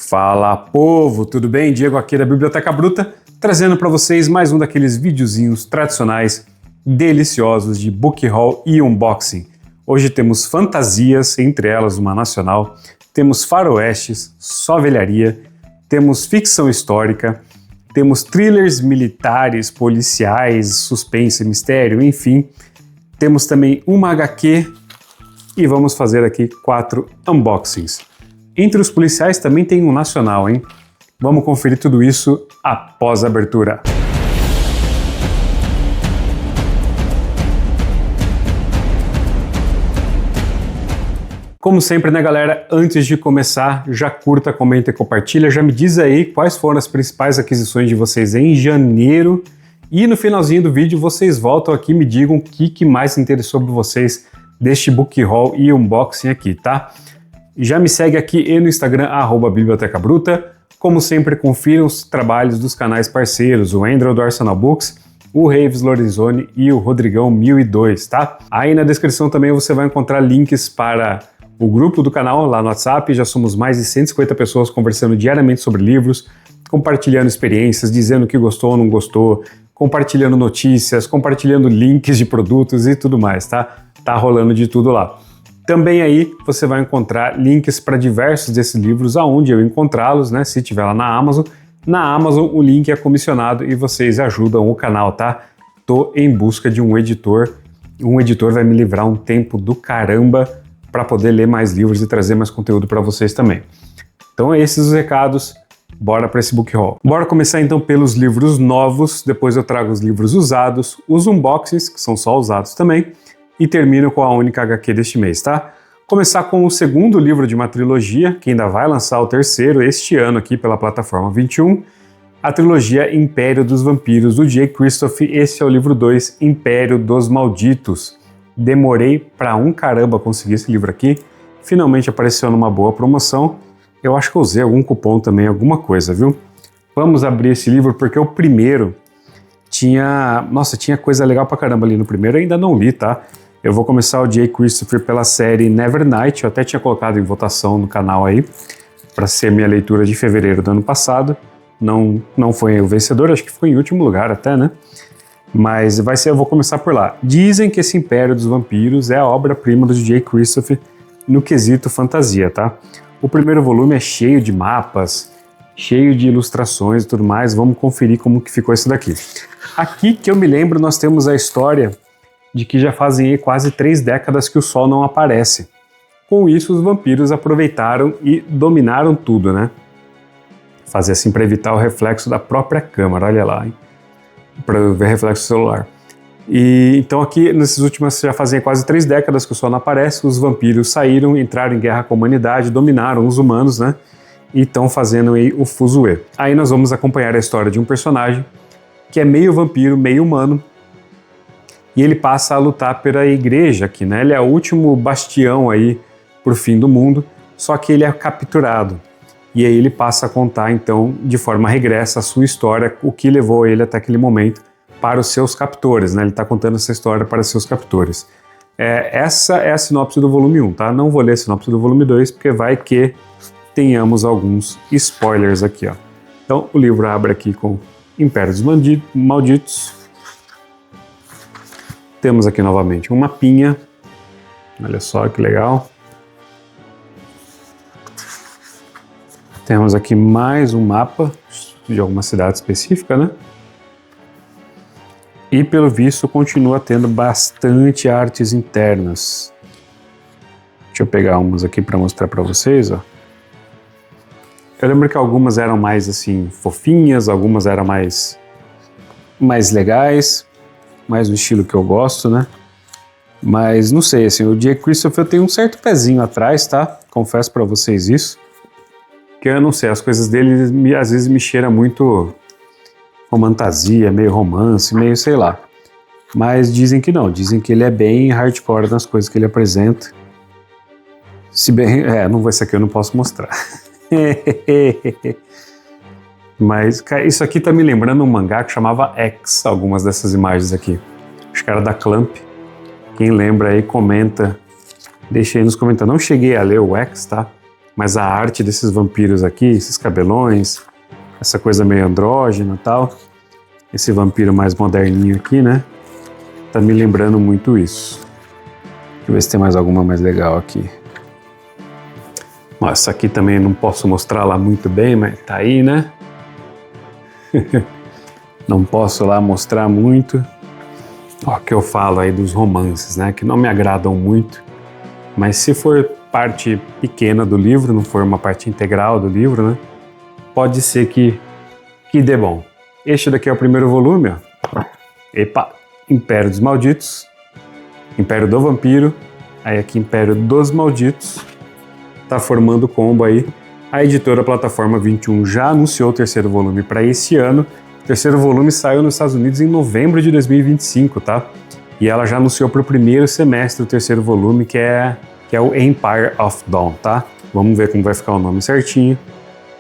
Fala, povo, tudo bem? Diego aqui da Biblioteca Bruta, trazendo para vocês mais um daqueles videozinhos tradicionais, deliciosos de book haul e unboxing. Hoje temos fantasias, entre elas uma nacional, temos faroestes, só velharia, temos ficção histórica, temos thrillers militares, policiais, suspense, mistério, enfim. Temos também uma HQ e vamos fazer aqui 4 unboxings. Entre os policiais também tem um nacional, hein? Vamos conferir tudo isso após a abertura. Como sempre, né, galera? Antes de começar, já curta, comenta e compartilha. Já me diz aí quais foram as principais aquisições de vocês em janeiro. E no finalzinho do vídeo, vocês voltam aqui e me digam o que mais interessou para vocês deste book haul e unboxing aqui, tá? Já me segue aqui e no Instagram, @bibliotecabruta. Como sempre, confiram os trabalhos dos canais parceiros, o Andrew do Arsenal Books, o Reives Lorenzoni e o Rodrigão 1002, tá? Aí na descrição também você vai encontrar links para o grupo do canal lá no WhatsApp. Já somos mais de 150 pessoas conversando diariamente sobre livros, compartilhando experiências, dizendo o que gostou ou não gostou, compartilhando notícias, compartilhando links de produtos e tudo mais, tá? Tá rolando de tudo lá. Também aí você vai encontrar links para diversos desses livros, aonde eu encontrá-los, né? Se tiver lá na Amazon. Na Amazon o link é comissionado e vocês ajudam o canal, tá? Tô em busca de um editor. Um editor vai me livrar um tempo do caramba para poder ler mais livros e trazer mais conteúdo para vocês também. Então esses os recados, bora para esse book haul. Bora começar então pelos livros novos, depois eu trago os livros usados, os unboxings, que são só usados também, e termino com a única HQ deste mês, tá? Começar com o segundo livro de uma trilogia, que ainda vai lançar o terceiro este ano aqui pela plataforma 21, a trilogia Império dos Vampiros, do Jay Kristoff. Esse é o livro 2, Império dos Malditos. Demorei pra um caramba conseguir esse livro aqui, finalmente apareceu numa boa promoção. Eu acho que eu usei algum cupom também, alguma coisa, viu? Vamos abrir esse livro porque o primeiro tinha coisa legal pra caramba ali no primeiro, eu ainda não li, tá? Eu vou começar o Jay Kristoff pela série Nevernight, eu até tinha colocado em votação no canal aí, para ser minha leitura de fevereiro do ano passado. Não foi o vencedor, acho que foi em último lugar até, né? Mas eu vou começar por lá. Dizem que esse Império dos Vampiros é a obra-prima do Jay Kristoff no quesito fantasia, tá? O primeiro volume é cheio de mapas, cheio de ilustrações e tudo mais. Vamos conferir como que ficou isso daqui. Aqui, que eu me lembro, nós temos a história de que já fazem aí quase 3 décadas que o sol não aparece. Com isso, os vampiros aproveitaram e dominaram tudo, né? Fazer assim para evitar o reflexo da própria câmera, olha lá, hein? Para ver reflexo celular. E então aqui, nesses últimos, já fazem quase 3 décadas que o sol não aparece, os vampiros saíram, entraram em guerra com a humanidade, dominaram os humanos, né? E estão fazendo aí o fuzuê. Aí nós vamos acompanhar a história de um personagem que é meio vampiro, meio humano, e ele passa a lutar pela igreja aqui, né? Ele é o último bastião aí pro fim do mundo, só que ele é capturado. E aí ele passa a contar, então, de forma regressa a sua história, o que levou ele até aquele momento para os seus captores, né? Ele está contando essa história para seus captores. Essa é a sinopse do volume 1, tá? Não vou ler a sinopse do volume 2, porque vai que tenhamos alguns spoilers aqui, ó. Então, o livro abre aqui com Império dos Malditos. Temos aqui novamente um mapinha. Olha só que legal. Temos aqui mais um mapa de alguma cidade específica, né? E pelo visto continua tendo bastante artes internas. Deixa eu pegar umas aqui para mostrar para vocês, ó. Eu lembro que algumas eram mais assim fofinhas, algumas eram mais legais, mais do estilo que eu gosto, né? Mas não sei, assim, o Jay Kristoff eu tenho um certo pezinho atrás, tá? Confesso para vocês isso. Que eu não sei, as coisas dele às vezes me cheira muito fantasia, meio romance, meio sei lá. Mas dizem que não, dizem que ele é bem hardcore nas coisas que ele apresenta. Se bem, não, esse aqui eu não posso mostrar. Mas isso aqui tá me lembrando um mangá que chamava X, algumas dessas imagens aqui. Acho que era da Clamp. Quem lembra aí, comenta. Deixa aí nos comentários. Não cheguei a ler o X, tá? mas a arte desses vampiros aqui, esses cabelões, essa coisa meio andrógena e tal, esse vampiro mais moderninho aqui, né? Tá me lembrando muito isso. Deixa eu ver se tem mais alguma mais legal aqui. Ó, essa aqui também não posso mostrar lá muito bem, mas tá aí, né? Não posso lá mostrar muito. Ó, que eu falo aí dos romances, né? Que não me agradam muito. Mas se for parte pequena do livro, não for uma parte integral do livro, né? Pode ser que dê bom. Este daqui é o primeiro volume, ó. Epa! Império dos Malditos. Império do Vampiro. Aí aqui Império dos Malditos. Tá formando combo aí. A editora Plataforma 21 já anunciou o terceiro volume para esse ano. O terceiro volume saiu nos Estados Unidos em novembro de 2025, tá? E ela já anunciou para o primeiro semestre o terceiro volume, que é o Empire of Dawn, tá? Vamos ver como vai ficar o nome certinho.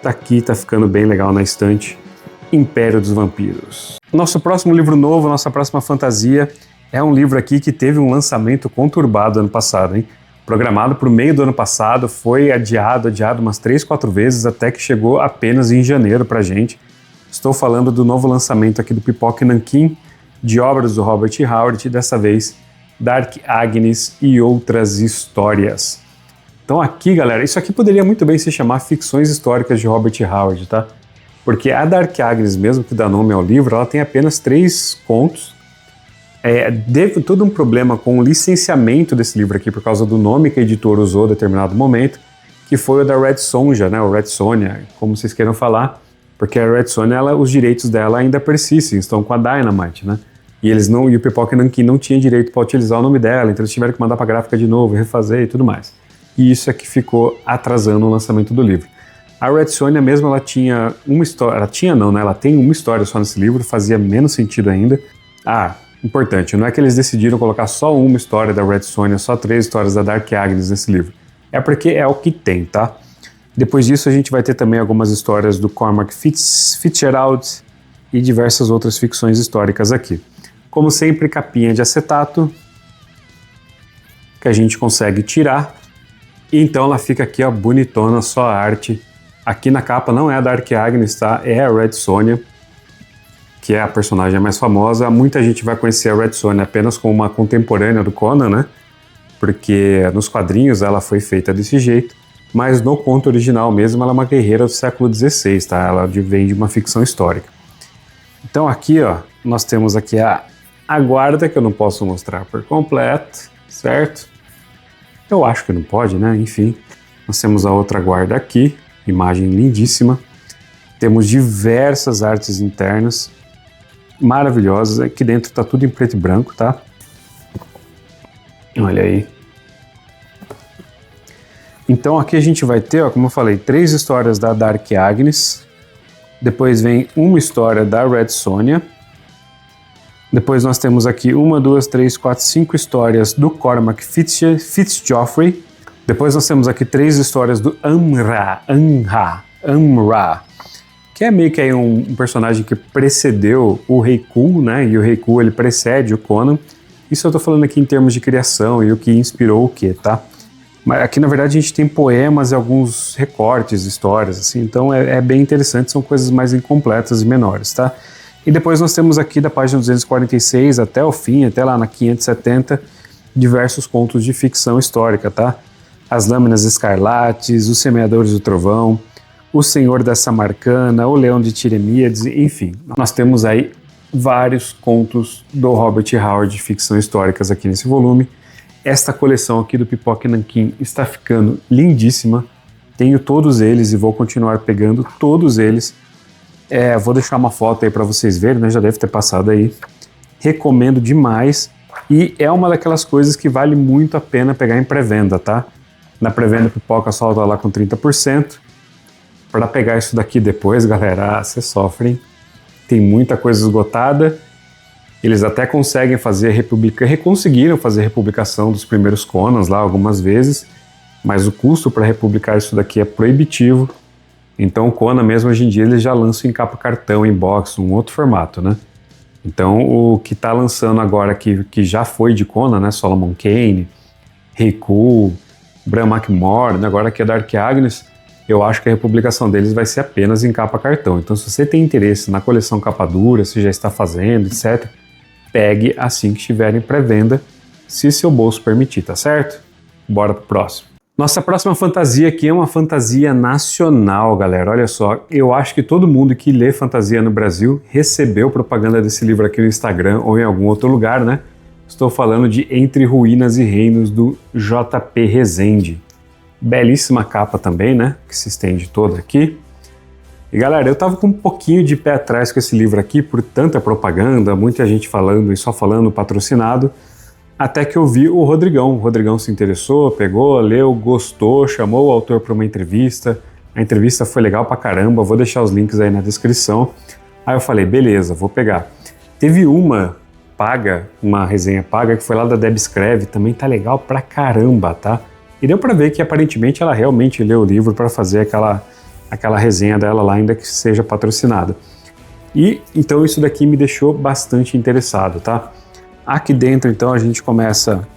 Tá aqui, tá ficando bem legal na estante. Império dos Vampiros. Nosso próximo livro novo, nossa próxima fantasia, é um livro aqui que teve um lançamento conturbado ano passado, hein? Programado para o meio do ano passado, foi adiado umas 3, 4 vezes, até que chegou apenas em janeiro pra gente. Estou falando do novo lançamento aqui do Pipoca Nanquim, de obras do Robert Howard, dessa vez Dark Agnes e Outras Histórias. Então aqui, galera, isso aqui poderia muito bem se chamar Ficções Históricas de Robert Howard, tá? Porque a Dark Agnes, mesmo que dá nome ao livro, ela tem apenas 3 contos. Teve todo um problema com o licenciamento desse livro aqui, por causa do nome que a editora usou em determinado momento, que foi o da Red Sonja, né? O Red Sonja, como vocês queiram falar, porque a Red Sonja, os direitos dela ainda persistem, estão com a Dynamite, né? E o Pipoca Nanquim não tinha direito para utilizar o nome dela, então eles tiveram que mandar para a gráfica de novo, refazer e tudo mais. E isso é que ficou atrasando o lançamento do livro. A Red Sonja mesmo, ela tinha uma história, ela tem uma história só nesse livro, fazia menos sentido ainda. Importante, não é que eles decidiram colocar só uma história da Red Sonja, só 3 histórias da Dark Agnes nesse livro. É porque é o que tem, tá? Depois disso a gente vai ter também algumas histórias do Cormac Fitzgerald e diversas outras ficções históricas aqui. Como sempre, capinha de acetato, que a gente consegue tirar. E então ela fica aqui, ó, bonitona, só a arte. Aqui na capa não é a Dark Agnes, tá? É a Red Sonja, que é a personagem mais famosa. Muita gente vai conhecer a Red Sonja apenas como uma contemporânea do Conan, né? Porque nos quadrinhos ela foi feita desse jeito, mas no conto original mesmo ela é uma guerreira do século XVI, tá? Ela vem de uma ficção histórica. Então aqui, ó, nós temos aqui a guarda, que eu não posso mostrar por completo, certo? Eu acho que não pode, né? Enfim, nós temos a outra guarda aqui, imagem lindíssima. Temos diversas artes internas maravilhosas. Aqui dentro tá tudo em preto e branco, tá? Olha aí. Então aqui a gente vai ter, ó, como eu falei, 3 histórias da Dark Agnes. Depois vem uma história da Red Sonja. Depois nós temos aqui 1, 2, 3, 4, 5 histórias do Cormac Fitzgeoffrey. Depois nós temos aqui 3 histórias do Amra, que é meio que aí um personagem que precedeu o Rei Ku, né? E o Rei Ku, ele precede o Conan. Isso eu tô falando aqui em termos de criação e o que inspirou o quê, tá? Mas aqui, na verdade, a gente tem poemas e alguns recortes, histórias, assim. Então é bem interessante, são coisas mais incompletas e menores, tá? E depois nós temos aqui da página 246 até o fim, até lá na 570, diversos contos de ficção histórica, tá? As Lâminas Escarlates, Os Semeadores do Trovão, O Senhor da Samarcana, O Leão de Tiremíades, enfim. Nós temos aí vários contos do Robert Howard de ficção históricas aqui nesse volume. Esta coleção aqui do Pipoca Nanquim está ficando lindíssima. Tenho todos eles e vou continuar pegando todos eles. Vou deixar uma foto aí para vocês verem, né? Já deve ter passado aí. Recomendo demais. E é uma daquelas coisas que vale muito a pena pegar em pré-venda, tá? Na pré-venda Pipoca solta lá com 30%. Para pegar isso daqui depois, galera, vocês sofrem. Tem muita coisa esgotada. Eles até conseguem fazer conseguiram fazer republicação dos primeiros Conans lá algumas vezes, mas o custo para republicar isso daqui é proibitivo. Então o Conan mesmo hoje em dia ele já lança em capa cartão, em box, um outro formato, né? Então o que está lançando agora que já foi de Conan, né? Solomon Kane, Rei Ku, Bram McMorn, agora que é Dark Agnes, eu acho que a republicação deles vai ser apenas em capa cartão. Então, se você tem interesse na coleção capa dura, se já está fazendo, etc., pegue assim que estiver em pré-venda, se seu bolso permitir, tá certo? Bora pro próximo. Nossa próxima fantasia aqui é uma fantasia nacional, galera. Olha só, eu acho que todo mundo que lê fantasia no Brasil recebeu propaganda desse livro aqui no Instagram ou em algum outro lugar, né? Estou falando de Entre Ruínas e Reinos, do J.P. Rezende. Belíssima capa também, né? Que se estende toda aqui. E galera, eu tava com um pouquinho de pé atrás com esse livro aqui, por tanta propaganda, muita gente falando e só falando patrocinado, até que eu vi o Rodrigão. O Rodrigão se interessou, pegou, leu, gostou, chamou o autor para uma entrevista. A entrevista foi legal pra caramba, vou deixar os links aí na descrição. Aí eu falei, beleza, vou pegar. Teve uma resenha paga, que foi lá da Deb Escreve, também tá legal pra caramba, tá? E deu pra ver que aparentemente ela realmente leu o livro para fazer aquela resenha dela lá, ainda que seja patrocinada. E então isso daqui me deixou bastante interessado, tá? Aqui dentro então a gente começa,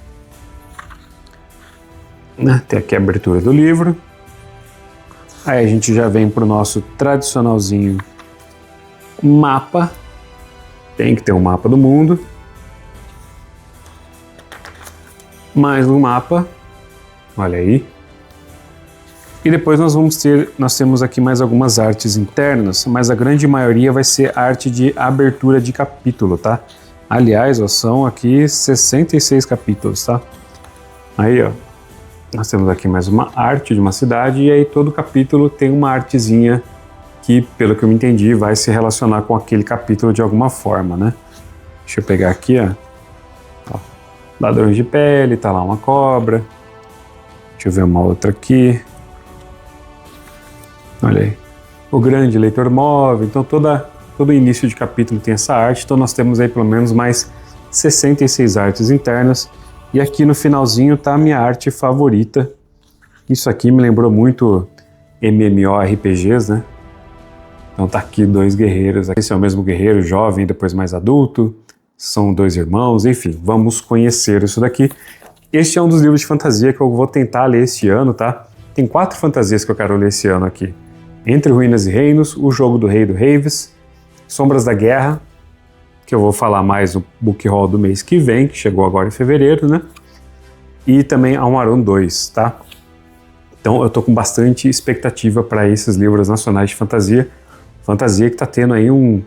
né, tem aqui a abertura do livro. Aí a gente já vem pro nosso tradicionalzinho mapa. Tem que ter um mapa do mundo. Mais um mapa. Olha aí. E depois nós temos aqui mais algumas artes internas, mas a grande maioria vai ser arte de abertura de capítulo, tá? Aliás, ó, são aqui 66 capítulos, tá? Aí, ó, nós temos aqui mais uma arte de uma cidade e aí todo capítulo tem uma artezinha que, pelo que eu me entendi, vai se relacionar com aquele capítulo de alguma forma, né? Deixa eu pegar aqui, ó. Ladrões de pele, tá lá uma cobra. Deixa eu ver uma outra aqui. Olha aí. O grande leitor móvel. Então todo início de capítulo tem essa arte. Então nós temos aí pelo menos mais 66 artes internas. E aqui no finalzinho tá a minha arte favorita. Isso aqui me lembrou muito MMORPGs, né? Então tá aqui dois guerreiros. Esse é o mesmo guerreiro, jovem, depois mais adulto. São dois irmãos, enfim. Vamos conhecer isso daqui. Este é um dos livros de fantasia que eu vou tentar ler esse ano, tá? Tem 4 fantasias que eu quero ler esse ano aqui. Entre Ruínas e Reinos, O Jogo do Rei do Reives, Sombras da Guerra, que eu vou falar mais no book haul do mês que vem, que chegou agora em fevereiro, né? E também Almaron 2, tá? Então eu tô com bastante expectativa para esses livros nacionais de fantasia. Fantasia que tá tendo aí um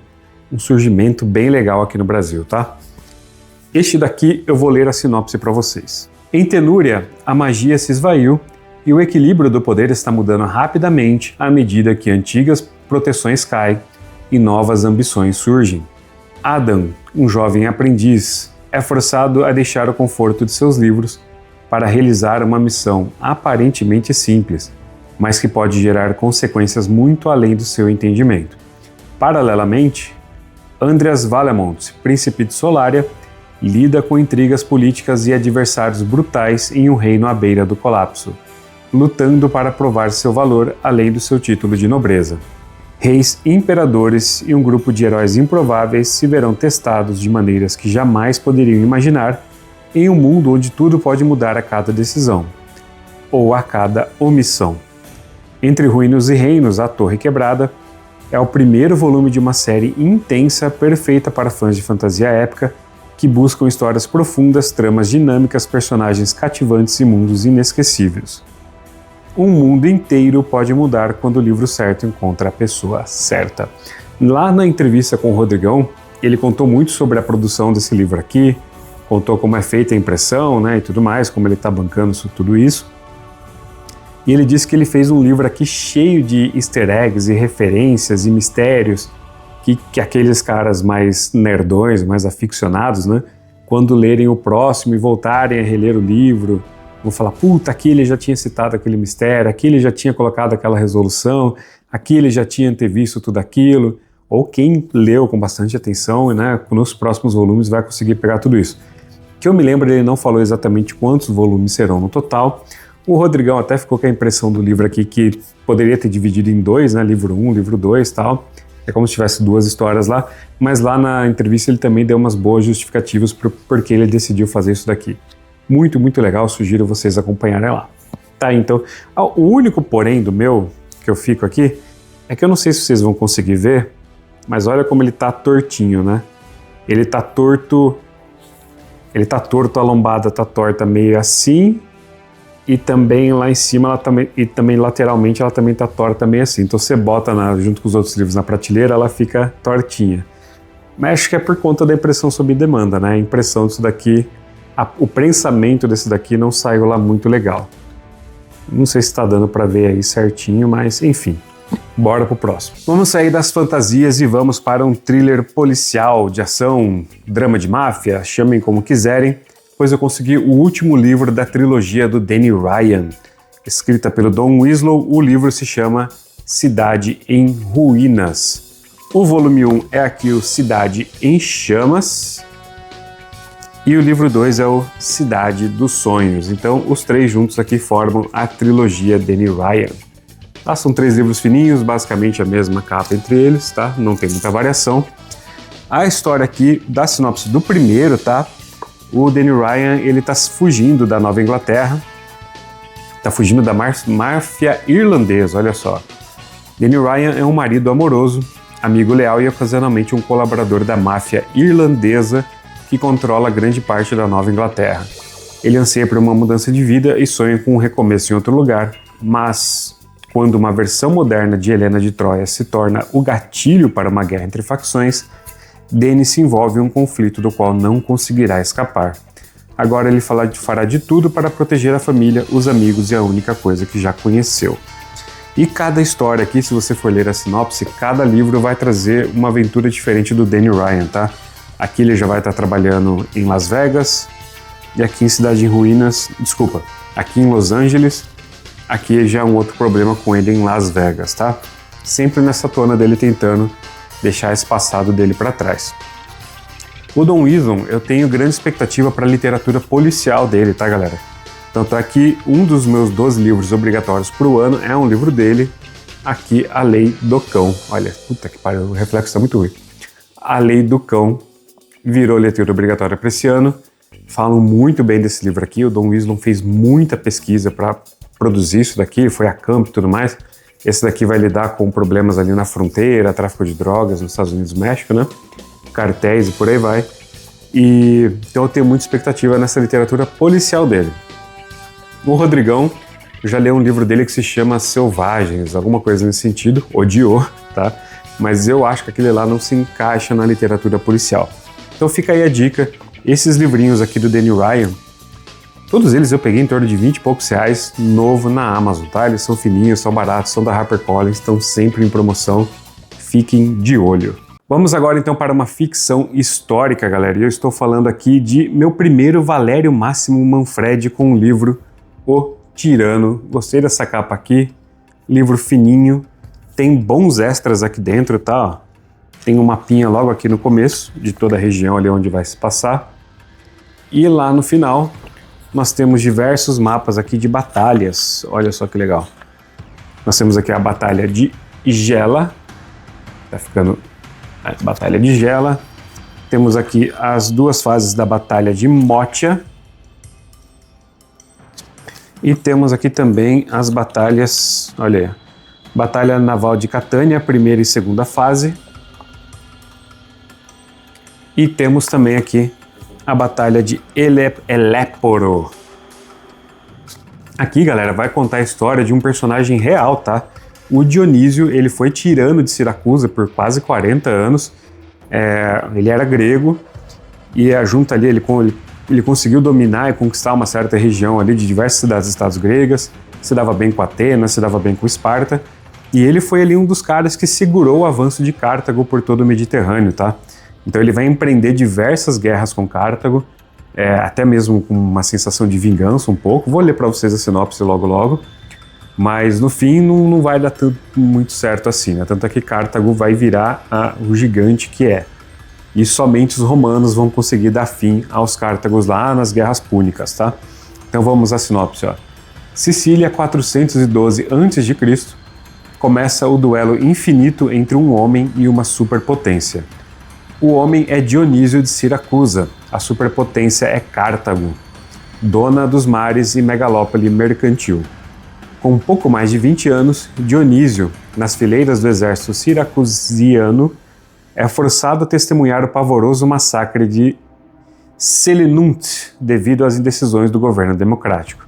surgimento bem legal aqui no Brasil, tá? Este daqui eu vou ler a sinopse para vocês. Em Tenúria, a magia se esvaiu e o equilíbrio do poder está mudando rapidamente à medida que antigas proteções caem e novas ambições surgem. Adam, um jovem aprendiz, é forçado a deixar o conforto de seus livros para realizar uma missão aparentemente simples, mas que pode gerar consequências muito além do seu entendimento. Paralelamente, Andreas Valemont, príncipe de Solária, lida com intrigas políticas e adversários brutais em um reino à beira do colapso, lutando para provar seu valor além do seu título de nobreza. Reis, imperadores e um grupo de heróis improváveis se verão testados de maneiras que jamais poderiam imaginar em um mundo onde tudo pode mudar a cada decisão, ou a cada omissão. Entre Ruínas e Reinos, A Torre Quebrada, é o primeiro volume de uma série intensa, perfeita para fãs de fantasia épica, que buscam histórias profundas, tramas dinâmicas, personagens cativantes e mundos inesquecíveis. Um mundo inteiro pode mudar quando o livro certo encontra a pessoa certa. Lá na entrevista com o Rodrigão, ele contou muito sobre a produção desse livro aqui, contou como é feita a impressão, né, e tudo mais, como ele está bancando tudo isso. E ele disse que ele fez um livro aqui cheio de easter eggs e referências e mistérios que aqueles caras mais nerdões, mais aficionados, né, quando lerem o próximo e voltarem a reler o livro, vão falar, puta, aqui ele já tinha citado aquele mistério, aqui ele já tinha colocado aquela resolução, aqui ele já tinha antevisto tudo aquilo, ou quem leu com bastante atenção, né, nos próximos volumes vai conseguir pegar tudo isso. Que eu me lembro, ele não falou exatamente quantos volumes serão no total. O Rodrigão até ficou com a impressão do livro aqui que poderia ter dividido em 2, né, livro 1, livro 2 e tal. É como se tivesse 2 histórias lá, mas lá na entrevista ele também deu umas boas justificativas porque ele decidiu fazer isso daqui. Muito, muito legal, sugiro vocês acompanharem lá. Tá, então, o único porém do meu, que eu fico aqui é que eu não sei se vocês vão conseguir ver, mas olha como ele tá tortinho, né? Ele tá torto, a lombada tá torta meio assim, e também lá em cima e também lateralmente ela também tá torta meio assim. Então você bota junto com os outros livros na prateleira, ela fica tortinha. Mas acho que é por conta da impressão sob demanda, né? A impressão disso daqui, o prensamento desse daqui não saiu lá muito legal. Não sei se está dando para ver aí certinho, mas enfim. Bora pro próximo. Vamos sair das fantasias e vamos para um thriller policial, de ação, drama de máfia, chamem como quiserem, pois eu consegui o último livro da trilogia do Danny Ryan. Escrita pelo Don Winslow, o livro se chama Cidade em Ruínas. O volume 1 é aqui o Cidade em Chamas e o livro 2 é o Cidade dos Sonhos. Então os três juntos aqui formam a trilogia Danny Ryan. Tá, são 3 livros fininhos, basicamente a mesma capa entre eles, tá? Não tem muita variação. A história aqui da sinopse do primeiro, tá? O Danny Ryan, ele tá fugindo da Nova Inglaterra, tá fugindo da máfia irlandesa, olha só. Danny Ryan é um marido amoroso, amigo leal e ocasionalmente um colaborador da máfia irlandesa que controla grande parte da Nova Inglaterra. Ele anseia por uma mudança de vida e sonha com um recomeço em outro lugar, mas quando uma versão moderna de Helena de Troia se torna o gatilho para uma guerra entre facções, Danny se envolve em um conflito do qual não conseguirá escapar. Agora ele fará de tudo para proteger a família, os amigos e a única coisa que já conheceu. E cada história aqui, se você for ler a sinopse, cada livro vai trazer uma aventura diferente do Danny Ryan, tá? Aqui ele já vai estar trabalhando em Las Vegas, e aqui em Cidade em Ruínas, aqui em Los Angeles, aqui já é um outro problema com ele em Las Vegas, tá? Sempre nessa tona dele tentando deixar esse passado dele para trás. O Don Winslow, eu tenho grande expectativa para a literatura policial dele, tá, galera? Tanto é que um dos meus 12 livros obrigatórios para o ano é um livro dele, aqui A Lei do Cão. Olha, puta que pariu, o reflexo está muito ruim. A Lei do Cão virou leitura obrigatória para esse ano. Falam muito bem desse livro aqui, o Don Winslow fez muita pesquisa para produzir isso daqui, foi a campo e tudo mais. Esse daqui vai lidar com problemas ali na fronteira, tráfico de drogas nos Estados Unidos e México, né? Cartéis e por aí vai. E então eu tenho muita expectativa nessa literatura policial dele. O Rodrigão já leu um livro dele que se chama Selvagens, alguma coisa nesse sentido, odiou, tá? Mas eu acho que aquele lá não se encaixa na literatura policial. Então fica aí a dica, esses livrinhos aqui do Danny Ryan, todos eles eu peguei em torno de 20 e poucos reais, novo na Amazon, tá? Eles são fininhos, são baratos, são da HarperCollins, estão sempre em promoção, fiquem de olho. Vamos agora então para uma ficção histórica, galera, e eu estou falando aqui de meu primeiro Valério Máximo Manfredi com o livro O Tirano. Gostei dessa capa aqui, livro fininho, tem bons extras aqui dentro, tá? Tem um mapinha logo aqui no começo de toda a região ali onde vai se passar. E lá no final nós temos diversos mapas aqui de batalhas, olha só que legal. Nós temos aqui a Batalha de Gela, tá ficando a Batalha de Gela. Temos aqui as 2 fases da Batalha de Motia. E temos aqui também as batalhas, olha aí, Batalha Naval de Catânia, primeira e segunda fase. E temos também aqui a Batalha de Eléporo. Aqui, galera, vai contar a história de um personagem real, tá? O Dionísio, ele foi tirano de Siracusa por quase 40 anos. Ele era grego e junto ali ele conseguiu dominar e conquistar uma certa região ali de diversas cidades-estados gregas, se dava bem com Atenas, se dava bem com Esparta, e ele foi ali um dos caras que segurou o avanço de Cartago por todo o Mediterrâneo, tá? Então ele vai empreender diversas guerras com Cartago, até mesmo com uma sensação de vingança um pouco. Vou ler para vocês a sinopse logo logo, mas no fim não vai dar muito certo assim, né? Tanto é que Cartago vai virar o gigante que é. E somente os romanos vão conseguir dar fim aos Cártagos lá nas Guerras Púnicas, tá? Então vamos à sinopse, ó. Sicília, 412 a.C., começa o duelo infinito entre um homem e uma superpotência. O homem é Dionísio de Siracusa, a superpotência é Cartago, dona dos mares e megalópole mercantil. Com um pouco mais de 20 anos, Dionísio, nas fileiras do exército siracusiano, é forçado a testemunhar o pavoroso massacre de Selinunt devido às indecisões do governo democrático.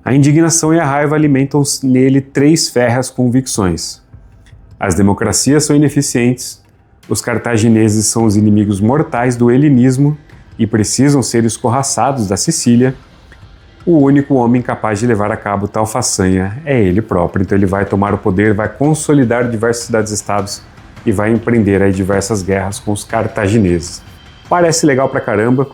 A indignação e a raiva alimentam nele 3 férreas convicções. As democracias são ineficientes, os cartagineses são os inimigos mortais do helenismo e precisam ser escorraçados da Sicília. O único homem capaz de levar a cabo tal façanha é ele próprio. Então ele vai tomar o poder, vai consolidar diversas cidades-estados e vai empreender aí diversas guerras com os cartagineses. Parece legal pra caramba.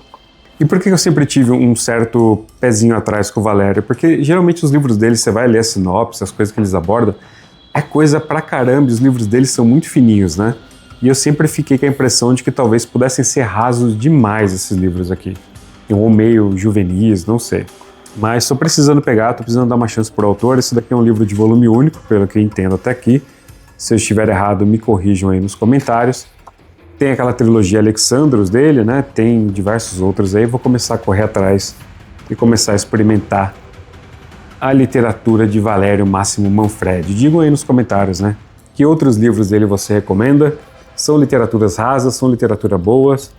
E por que eu sempre tive um certo pezinho atrás com o Valério? Porque geralmente os livros dele, você vai ler a sinopse, as coisas que eles abordam, é coisa pra caramba, e os livros deles são muito fininhos, né? E eu sempre fiquei com a impressão de que talvez pudessem ser rasos demais esses livros aqui. Ou meio juvenis, não sei. Mas estou precisando pegar, estou precisando dar uma chance pro autor. Esse daqui é um livro de volume único, pelo que eu entendo até aqui. Se eu estiver errado, me corrijam aí nos comentários. Tem aquela trilogia Alexandros dele, né? Tem diversos outros aí. Vou começar a correr atrás e começar a experimentar a literatura de Valério Máximo Manfredi. Digam aí nos comentários, né? Que outros livros dele você recomenda? São literaturas rasas? São literatura boas?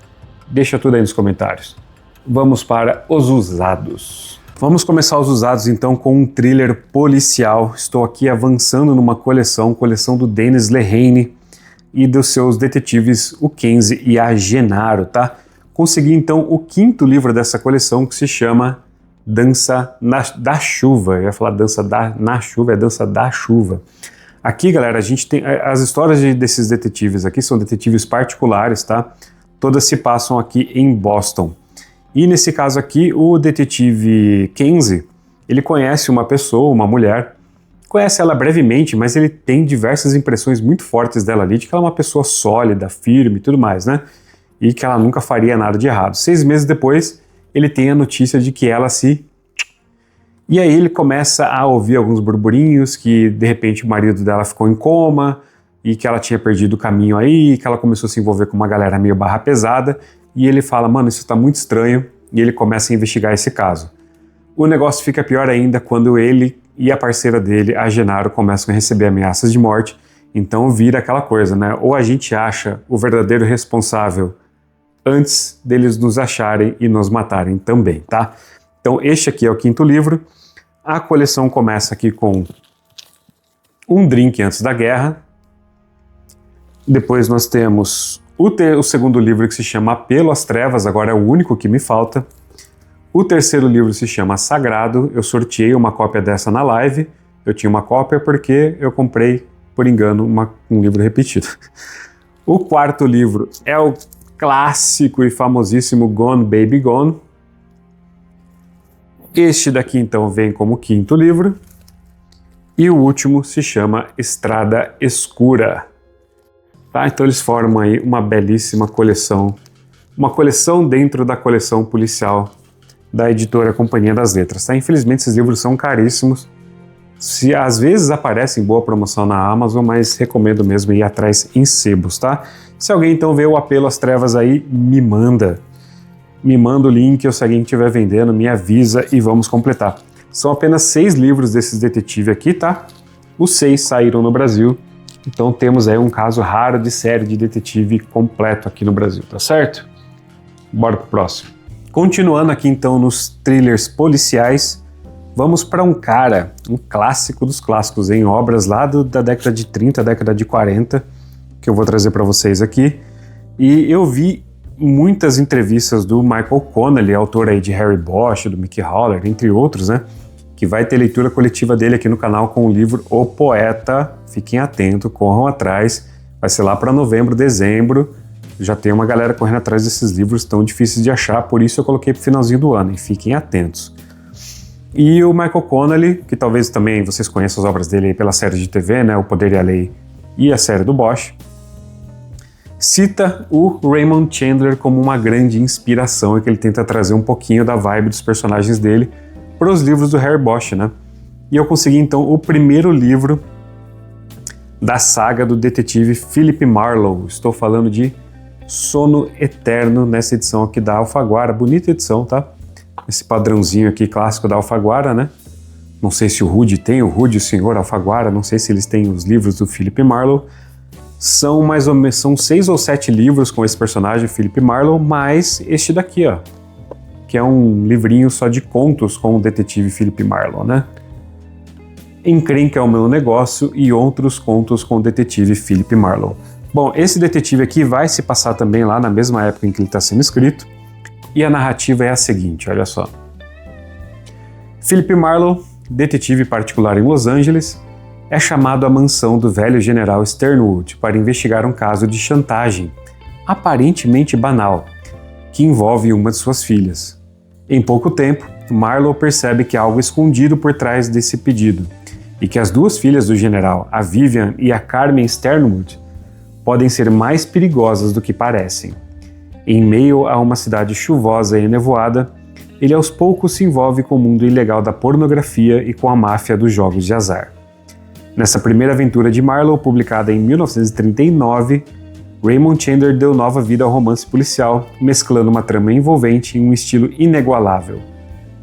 Deixa tudo aí nos comentários. Vamos para Os Usados. Vamos começar Os Usados então com um thriller policial. Estou aqui avançando numa coleção do Denis Lehane e dos seus detetives, o Kenzie e a Genaro, tá? Consegui então o 5º livro dessa coleção, que se chama Dança da Chuva. Eu ia falar na Chuva, é Dança da Chuva. Aqui, galera, a gente tem as histórias desses detetives aqui, são detetives particulares, tá? Todas se passam aqui em Boston. E nesse caso aqui, o detetive Kenzie, ele conhece uma pessoa, uma mulher, conhece ela brevemente, mas ele tem diversas impressões muito fortes dela ali, de que ela é uma pessoa sólida, firme e tudo mais, né? E que ela nunca faria nada de errado. 6 meses depois, ele tem a notícia de que ela se... E aí ele começa a ouvir alguns burburinhos, que de repente o marido dela ficou em coma, e que ela tinha perdido o caminho aí, que ela começou a se envolver com uma galera meio barra pesada, e ele fala, mano, isso tá muito estranho, e ele começa a investigar esse caso. O negócio fica pior ainda quando ele e a parceira dele, a Genaro, começam a receber ameaças de morte, então vira aquela coisa, né? Ou a gente acha o verdadeiro responsável antes deles nos acharem e nos matarem também, tá? Então este aqui é o 5º livro. A coleção começa aqui com Um Drink Antes da Guerra. Depois nós temos o 2º livro, que se chama Apelo às Trevas, agora é o único que me falta. O 3º livro se chama Sagrado. Eu sorteei uma cópia dessa na live. Eu tinha uma cópia porque eu comprei, por engano, um livro repetido. O 4º livro é o clássico e famosíssimo Gone Baby Gone. Este daqui então vem como 5º livro. E o último se chama Estrada Escura. Tá? Então eles formam aí uma belíssima coleção. Uma coleção dentro da coleção policial da editora Companhia das Letras. Tá? Infelizmente esses livros são caríssimos. Às vezes aparece em boa promoção na Amazon, mas recomendo mesmo ir atrás em sebos, tá? Se alguém então vê o Apelo às Trevas aí, me manda. Me manda o link, ou se alguém estiver vendendo, me avisa e vamos completar. São apenas 6 livros desses detetives aqui, tá? Os 6 saíram no Brasil, então temos aí um caso raro de série de detetive completo aqui no Brasil, tá certo? Bora pro próximo. Continuando aqui então nos thrillers policiais, vamos para um clássico dos clássicos, em obras lá da década de 30, década de 40, que eu vou trazer para vocês aqui. E eu vi muitas entrevistas do Michael Connelly, autor aí de Harry Bosch, do Mickey Haller, entre outros, né? Que vai ter leitura coletiva dele aqui no canal com o livro O Poeta. Fiquem atentos, corram atrás. Vai ser lá para novembro, dezembro. Já tem uma galera correndo atrás desses livros tão difíceis de achar, por isso eu coloquei pro finalzinho do ano, e fiquem atentos. E o Michael Connelly, que talvez também vocês conheçam as obras dele aí pela série de TV, né? O Poder e a Lei e a série do Bosch, cita o Raymond Chandler como uma grande inspiração, e que ele tenta trazer um pouquinho da vibe dos personagens dele para os livros do Harry Bosch, né? E eu consegui então o 1º livro da saga do detetive Philip Marlowe. Estou falando de Sono Eterno, nessa edição aqui da Alfaguara, bonita edição, tá? Esse padrãozinho aqui clássico da Alfaguara, né? Não sei se o Rudy tem, o Rudy e o Senhor Alfaguara, não sei se eles têm os livros do Philip Marlowe. São mais ou menos 6 ou 7 livros com esse personagem, Philip Marlowe, mais este daqui, ó, que é um livrinho só de contos com o detetive Philip Marlowe, né? Encrenca é o meu negócio e outros contos com o detetive Philip Marlowe. Bom, esse detetive aqui vai se passar também lá na mesma época em que ele está sendo escrito, e a narrativa é a seguinte, olha só. Philip Marlowe, detetive particular em Los Angeles, é chamado à mansão do velho general Sternwood para investigar um caso de chantagem, aparentemente banal, que envolve uma de suas filhas. Em pouco tempo, Marlowe percebe que há algo escondido por trás desse pedido e que as duas filhas do general, a Vivian e a Carmen Sternwood, podem ser mais perigosas do que parecem. Em meio a uma cidade chuvosa e nevoada, ele aos poucos se envolve com o mundo ilegal da pornografia e com a máfia dos jogos de azar. Nessa primeira aventura de Marlowe, publicada em 1939, Raymond Chandler deu nova vida ao romance policial, mesclando uma trama envolvente em um estilo inigualável,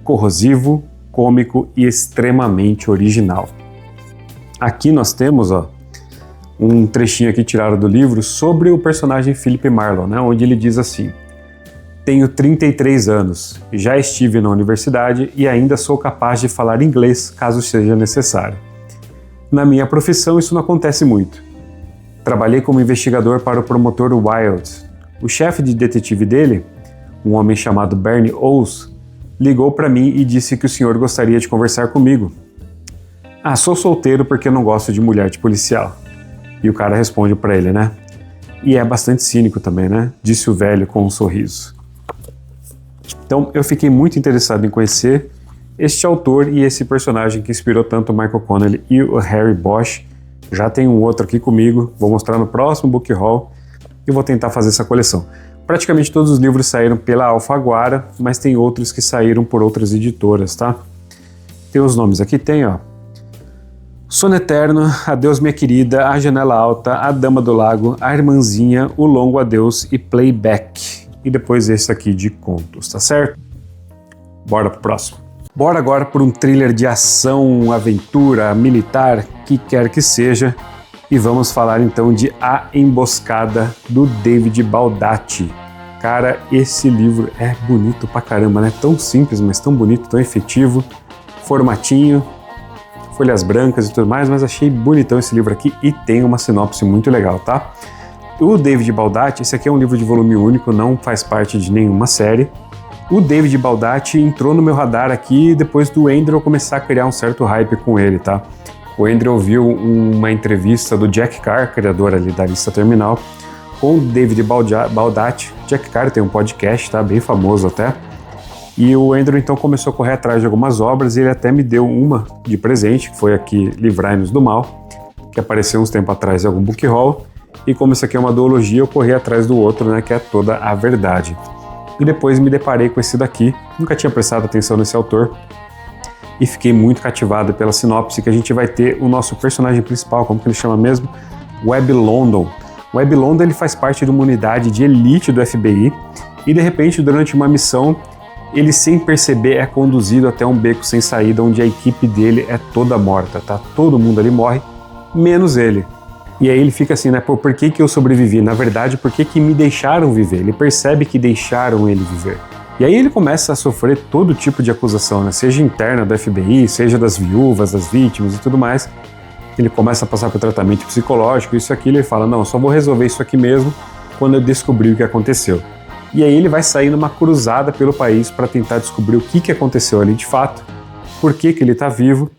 corrosivo, cômico e extremamente original. Aqui nós temos, um trechinho aqui tirado do livro sobre o personagem Philip Marlowe, né, onde ele diz assim: tenho 33 anos, já estive na universidade e ainda sou capaz de falar inglês caso seja necessário. Na minha profissão isso não acontece muito. Trabalhei como investigador para o promotor Wild. O chefe de detetive dele, um homem chamado Bernie Oz, ligou para mim e disse que o senhor gostaria de conversar comigo. Ah, sou solteiro porque não gosto de mulher de policial. E o cara responde para ele, né? E é bastante cínico também, né? Disse o velho com um sorriso. Então eu fiquei muito interessado em conhecer este autor e esse personagem que inspirou tanto o Michael Connelly e o Harry Bosch. Já tem um outro aqui comigo, vou mostrar no próximo Book Haul e vou tentar fazer essa coleção. Praticamente todos os livros saíram pela Alfaguara, mas tem outros que saíram por outras editoras, tá? Tem os nomes aqui, tem, ó. Sono Eterno, Adeus Minha Querida, A Janela Alta, A Dama do Lago, A Irmãzinha, O Longo Adeus e Playback. E depois esse aqui de contos, tá certo? Bora pro próximo. Bora agora por um thriller de ação, aventura, militar, que quer que seja, e vamos falar então de A Emboscada, do David Baldacci. Cara, esse livro é bonito pra caramba, né? Tão simples, mas tão bonito, tão efetivo, formatinho, folhas brancas e tudo mais, mas achei bonitão esse livro aqui e tem uma sinopse muito legal, tá? O David Baldacci, esse aqui é um livro de volume único, não faz parte de nenhuma série. O David Baldacci entrou no meu radar aqui depois do Andrew começar a criar um certo hype com ele, tá? O Andrew viu uma entrevista do Jack Carr, criador ali da Lista Terminal, com o David Baldacci. Jack Carr tem um podcast, tá? Bem famoso até. E o Andrew então começou a correr atrás de algumas obras e ele até me deu uma de presente, que foi aqui Livrai-nos do Mal, que apareceu uns tempos atrás em algum book haul. E como isso aqui é uma duologia, eu corri atrás do outro, né? Que é Toda a Verdade. E depois me deparei com esse daqui, nunca tinha prestado atenção nesse autor, e fiquei muito cativado pela sinopse, que a gente vai ter o nosso personagem principal, como que ele chama mesmo? Webb London. O Webb London ele faz parte de uma unidade de elite do FBI, e de repente, durante uma missão, ele sem perceber é conduzido até um beco sem saída, onde a equipe dele é toda morta, tá? Todo mundo ali morre, menos ele. E aí ele fica assim, né, pô, por que eu sobrevivi? Na verdade, por que me deixaram viver? Ele percebe que deixaram ele viver. E aí ele começa a sofrer todo tipo de acusação, né, seja interna do FBI, seja das viúvas, das vítimas e tudo mais. Ele começa a passar por tratamento psicológico, isso aqui, ele fala, não, eu só vou resolver isso aqui mesmo quando eu descobrir o que aconteceu. E aí ele vai sair numa cruzada pelo país para tentar descobrir o que aconteceu ali de fato, por que ele está vivo,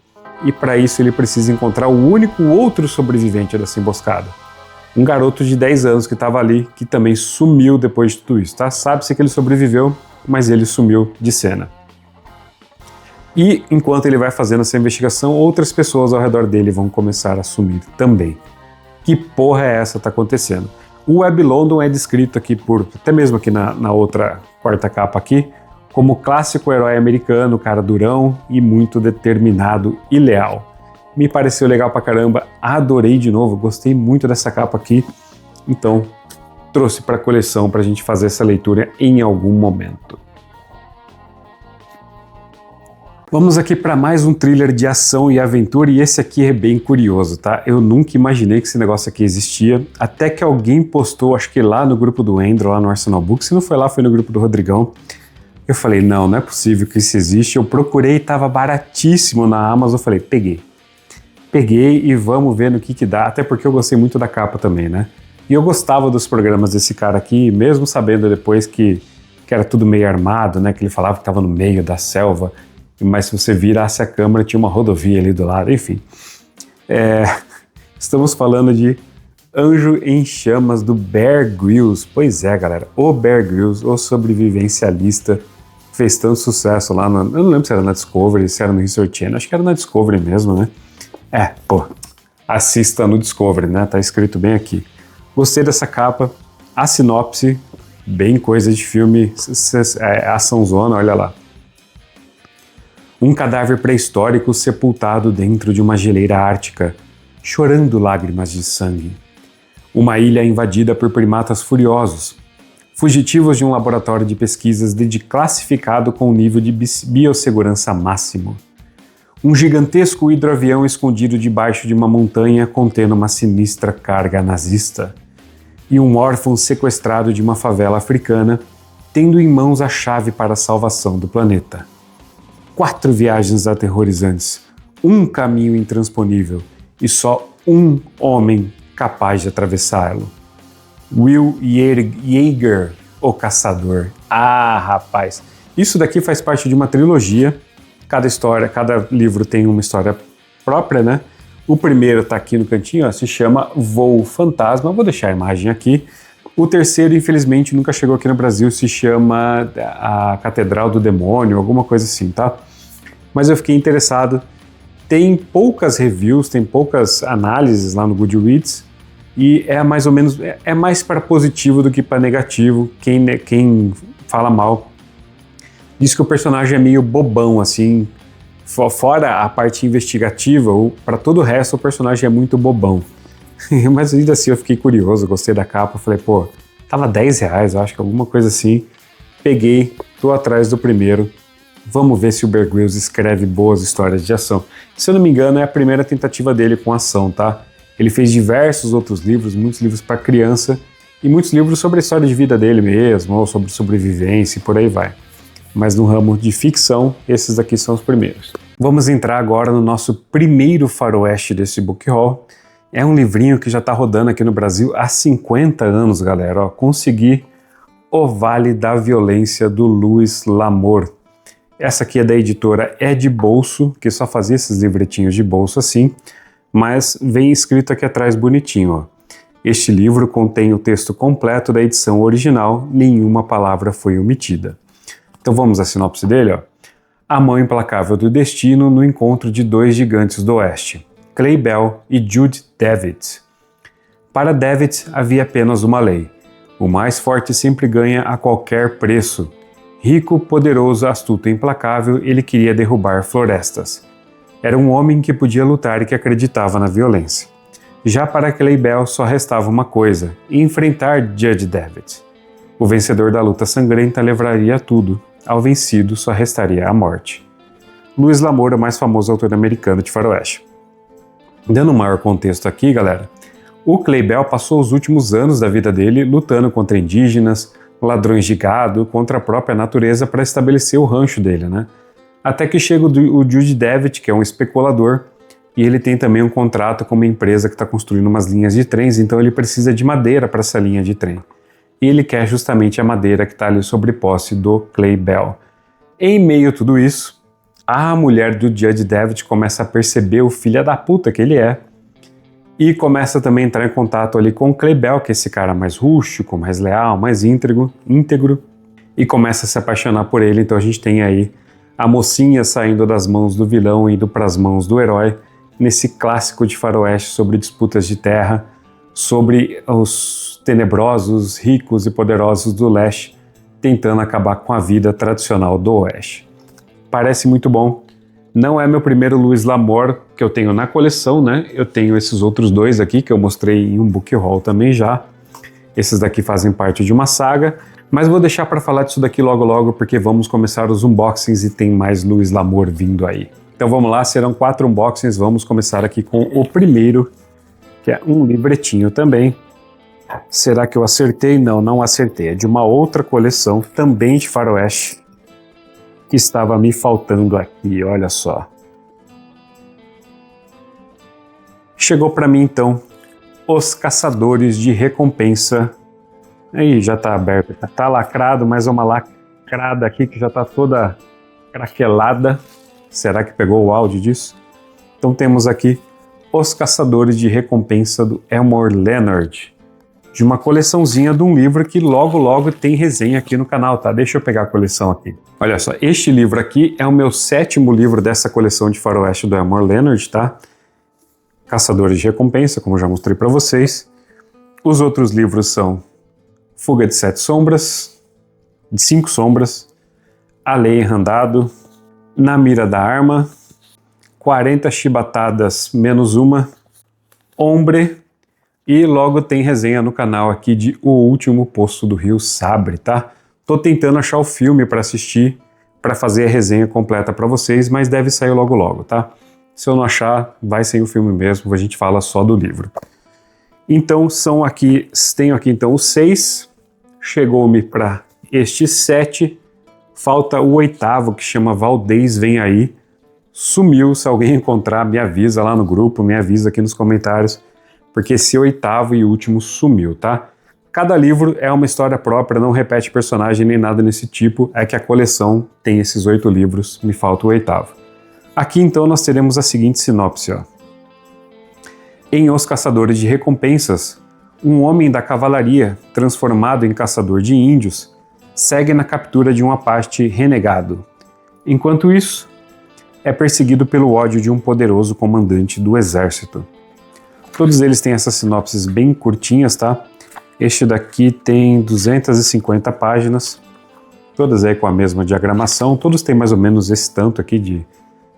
e para isso ele precisa encontrar o único outro sobrevivente dessa emboscada. Um garoto de 10 anos que estava ali, que também sumiu depois de tudo isso, tá? Sabe-se que ele sobreviveu, mas ele sumiu de cena. E enquanto ele vai fazendo essa investigação, outras pessoas ao redor dele vão começar a sumir também. Que porra é essa que tá acontecendo? O Webb London é descrito aqui até mesmo aqui na outra quarta capa aqui, como clássico herói americano, cara durão e muito determinado e leal. Me pareceu legal pra caramba, adorei de novo, gostei muito dessa capa aqui, então trouxe pra coleção pra gente fazer essa leitura em algum momento. Vamos aqui para mais um thriller de ação e aventura, e esse aqui é bem curioso, tá? Eu nunca imaginei que esse negócio aqui existia, até que alguém postou, acho que lá no grupo do Andrew, lá no Arsenal Books, se não foi lá, foi no grupo do Rodrigão. Eu falei, não é possível que isso existe. Eu procurei, tava baratíssimo na Amazon, eu falei, peguei e vamos ver no que dá, até porque eu gostei muito da capa também, né? E eu gostava dos programas desse cara aqui, mesmo sabendo depois que era tudo meio armado, né? Que ele falava que estava no meio da selva, mas se você virasse a câmera tinha uma rodovia ali do lado, enfim. Estamos falando de Anjo em Chamas, do Bear Grylls. Pois é, galera, o Bear Grylls, o sobrevivencialista, fez tanto sucesso lá, eu não lembro se era na Discovery, se era no History Channel, acho que era na Discovery mesmo, né? Assista no Discovery, né? Tá escrito bem aqui. Gostei dessa capa, a sinopse, bem coisa de filme, açãozona, olha lá. Um cadáver pré-histórico sepultado dentro de uma geleira ártica, chorando lágrimas de sangue. Uma ilha invadida por primatas furiosos, fugitivos de um laboratório de pesquisas classificado com um nível de biossegurança máximo. Um gigantesco hidroavião escondido debaixo de uma montanha contendo uma sinistra carga nazista. E um órfão sequestrado de uma favela africana, tendo em mãos a chave para a salvação do planeta. 4 viagens aterrorizantes, um caminho intransponível e só um homem capaz de atravessá-lo. Will Yeager, o Caçador. Ah, rapaz, isso daqui faz parte de uma trilogia. Cada livro tem uma história própria, né? O primeiro tá aqui no cantinho, ó, se chama Voo Fantasma, vou deixar a imagem aqui. O terceiro, infelizmente, nunca chegou aqui no Brasil, se chama A Catedral do Demônio, alguma coisa assim, tá? Mas eu fiquei interessado. Tem poucas reviews, tem poucas análises lá no Goodreads, e é mais ou menos, é mais para positivo do que para negativo. Quem fala mal diz que o personagem é meio bobão, assim, fora a parte investigativa, para todo o resto o personagem é muito bobão. Mas ainda assim eu fiquei curioso, gostei da capa, falei, pô, tava R$10, eu acho que alguma coisa assim. Peguei, tô atrás do primeiro. Vamos ver se o Bear Grylls escreve boas histórias de ação. Se eu não me engano, é a primeira tentativa dele com ação, tá? Ele fez diversos outros livros, muitos livros para criança e muitos livros sobre a história de vida dele mesmo, ou sobre sobrevivência e por aí vai. Mas no ramo de ficção, esses aqui são os primeiros. Vamos entrar agora no nosso primeiro faroeste desse book haul. É um livrinho que já está rodando aqui no Brasil há 50 anos, galera. Ó, consegui O Vale da Violência, do Louis L'Amour. Essa aqui é da editora É de Bolso, que só fazia esses livretinhos de bolso assim, mas vem escrito aqui atrás bonitinho, ó. Este livro contém o texto completo da edição original, nenhuma palavra foi omitida. Então vamos à sinopse dele, ó. A mão implacável do destino no encontro de 2 gigantes do oeste, Clay Bell e Jude Devitt. Para Devitt havia apenas uma lei: o mais forte sempre ganha a qualquer preço. Rico, poderoso, astuto e implacável, ele queria derrubar florestas. Era um homem que podia lutar e que acreditava na violência. Já para Clay Bell só restava uma coisa: enfrentar Jude Devitt. O vencedor da luta sangrenta levaria tudo. Ao vencido só restaria a morte. Louis L'Amour é o mais famoso autor americano de faroeste. Dando um maior contexto aqui, galera, o Clay Bell passou os últimos anos da vida dele lutando contra indígenas, ladrões de gado, contra a própria natureza para estabelecer o rancho dele, né? Até que chega o Jude Devitt, que é um especulador, e ele tem também um contrato com uma empresa que está construindo umas linhas de trens, então ele precisa de madeira para essa linha de trem. E ele quer justamente a madeira que está ali sobre posse do Clay Bell. Em meio a tudo isso, a mulher do Jude Devitt começa a perceber o filho da puta que ele é e começa também a entrar em contato ali com o Clay Bell, que é esse cara mais rústico, mais leal, mais íntegro, e começa a se apaixonar por ele. Então a gente tem aí a mocinha saindo das mãos do vilão e indo para as mãos do herói, nesse clássico de faroeste sobre disputas de terra, sobre os tenebrosos, ricos e poderosos do leste tentando acabar com a vida tradicional do oeste. Parece muito bom. Não é meu primeiro Louis L'Amour que eu tenho na coleção, né? Eu tenho esses outros 2 aqui que eu mostrei em um book haul também já. Esses daqui fazem parte de uma saga, Mas vou deixar para falar disso daqui logo logo, porque vamos começar os unboxings e tem mais Luiz L'Amour vindo aí. Então vamos lá, serão 4 unboxings, vamos começar aqui com o primeiro, que é um livretinho também. Será que eu acertei? Não, não acertei. É de uma outra coleção, também de faroeste, que estava me faltando aqui, olha só. Chegou para mim então, Os Caçadores de Recompensa. Aí já está aberto, está lacrado, mas é uma lacrada aqui que já está toda craquelada. Será que pegou o áudio disso? Então temos aqui Os Caçadores de Recompensa do Elmore Leonard, de uma coleçãozinha de um livro que logo logo tem resenha aqui no canal, tá? Deixa eu pegar a coleção aqui. Olha só, este livro aqui é o meu 7º livro dessa coleção de faroeste do Elmore Leonard, tá? Caçadores de Recompensa, como eu já mostrei para vocês. Os outros livros são Fuga de 7 Sombras, de 5 Sombras, A Lei Errandado, Na Mira da Arma, 40 Chibatadas menos uma, Ombre, e logo tem resenha no canal aqui de O Último Poço do Rio Sabre, tá? Tô tentando achar o filme para assistir, para fazer a resenha completa para vocês, mas deve sair logo logo, tá? Se eu não achar, vai sair o filme mesmo, a gente fala só do livro. Então tenho aqui então os 6, chegou-me para este 7, falta o 8º, que chama Valdez Vem Aí. Sumiu, se alguém encontrar, me avisa lá no grupo, me avisa aqui nos comentários, porque esse 8º e último sumiu, tá? Cada livro é uma história própria, não repete personagem nem nada nesse tipo, é que a coleção tem esses 8 livros, me falta o 8º. Aqui então nós teremos a seguinte sinopse, ó. Em Os Caçadores de Recompensas, um homem da cavalaria, transformado em caçador de índios, segue na captura de um Apache renegado. Enquanto isso, é perseguido pelo ódio de um poderoso comandante do exército. Todos eles têm essas sinopses bem curtinhas, tá? Este daqui tem 250 páginas, todas aí com a mesma diagramação, todos têm mais ou menos esse tanto aqui de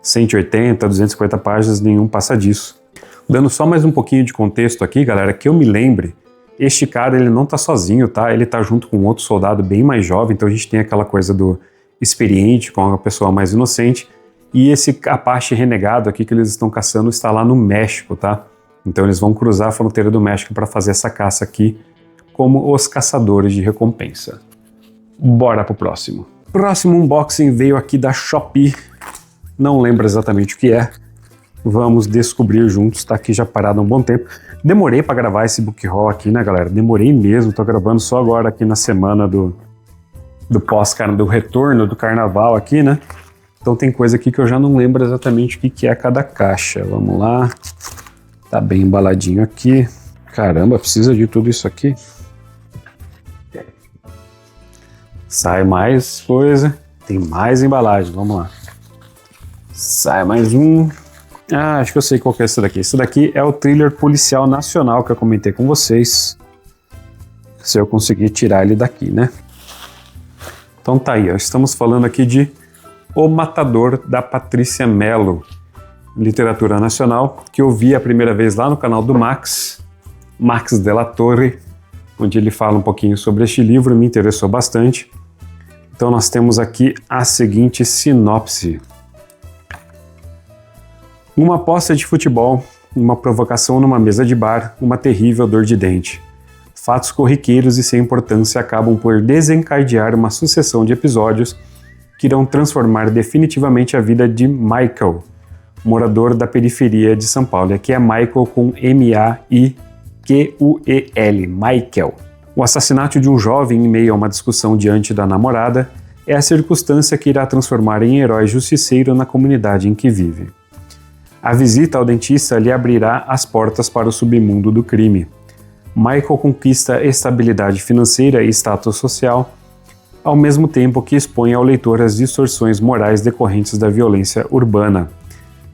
180, 250 páginas, nenhum passa disso. Dando só mais um pouquinho de contexto aqui, galera, que eu me lembre, este cara ele não tá sozinho, tá? Ele tá junto com outro soldado bem mais jovem, então a gente tem aquela coisa do experiente com a pessoa mais inocente, e esse Apache renegado aqui que eles estão caçando está lá no México, tá? Então eles vão cruzar a fronteira do México para fazer essa caça aqui, como os caçadores de recompensa. Bora pro próximo. Próximo unboxing veio aqui da Shopee, não lembro exatamente o que é. Vamos descobrir juntos, tá aqui já parado há um bom tempo. Demorei para gravar esse book haul aqui, né, galera? Demorei mesmo, tô gravando só agora aqui na semana do retorno do carnaval aqui, né? Então tem coisa aqui que eu já não lembro exatamente o que é cada caixa. Vamos lá. Tá bem embaladinho aqui. Caramba, precisa de tudo isso aqui? Sai mais coisa. Tem mais embalagem, vamos lá. Sai mais um. Ah, acho que eu sei qual que é esse daqui. Esse daqui é o thriller policial nacional que eu comentei com vocês. Se eu conseguir tirar ele daqui, né? Então tá aí, ó. Estamos falando aqui de O Matador, da Patrícia Mello. Literatura nacional, que eu vi a primeira vez lá no canal do Max Della Torre, onde ele fala um pouquinho sobre este livro, me interessou bastante. Então nós temos aqui a seguinte sinopse. Uma aposta de futebol, uma provocação numa mesa de bar, uma terrível dor de dente. Fatos corriqueiros e sem importância acabam por desencadear uma sucessão de episódios que irão transformar definitivamente a vida de Michael, morador da periferia de São Paulo. E aqui é Michael com M-A-I-Q-U-E-L, Michael. O assassinato de um jovem em meio a uma discussão diante da namorada é a circunstância que irá transformar em herói justiceiro na comunidade em que vive. A visita ao dentista lhe abrirá as portas para o submundo do crime. Michael conquista estabilidade financeira e status social, ao mesmo tempo que expõe ao leitor as distorções morais decorrentes da violência urbana.